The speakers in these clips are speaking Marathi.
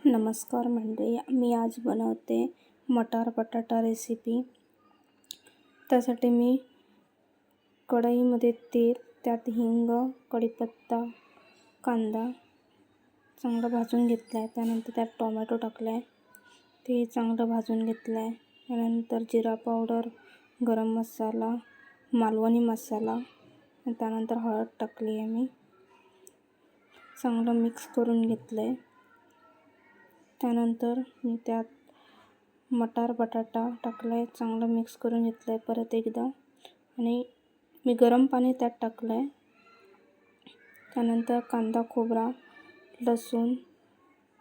नमस्कार मंडळी, मी आज बनवते मटार बटाटा रेसिपी। त्यासाठी मी कढईमध्ये तेल, त्यात हिंग, कढीपत्ता, कांदा चांगला भाजून घेतला आहे। त्यानंतर त्यात टोमॅटो टाकला आहे, ते चांगलं भाजून घेतलं आहे। त्यानंतर जिरा पावडर, गरम मसाला, मालवणी मसाला, त्यानंतर हळद टाकली आहे। मी चांगलं मिक्स करून घेतलं आहे। त्यानंतर मी त्यात मटार बटाटा टाकला आहे, चांगलं मिक्स करून घेतलं आहे परत एकदा, आणि मी गरम पाणी त्यात टाकलं आहे। त्यानंतर कांदा, खोबरा, लसूण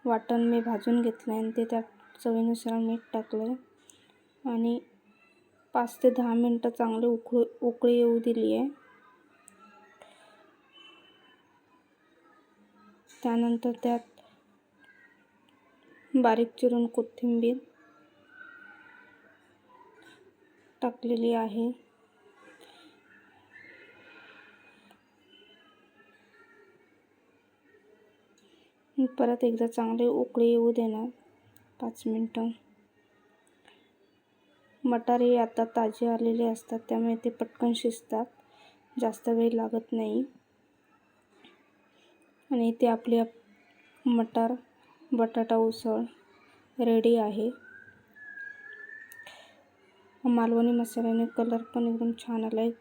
वाटण मी भाजून घेतलं आहे आणि ते त्यात चवीनुसार मीठ टाकलं आहे आणि 5 ते 10 मिनटं चांगली उकळी येऊ दिली आहे। त्यानंतर त्यात बारीक चिरून कोथिंबीर टाकलेली आहे। परत एकदा चांगली उकळी येऊ देणार 5 मिनटं। मटार हे आता ताजे आलेले असतात, त्यामुळे ते पटकन शिजतात, जास्त वेळ लागत नाही। आणि इथे आपली मटार बटाटा उसळ रेडी आहे। मालवणी मसाल्याने कलर पण एकदम छान आला आहे।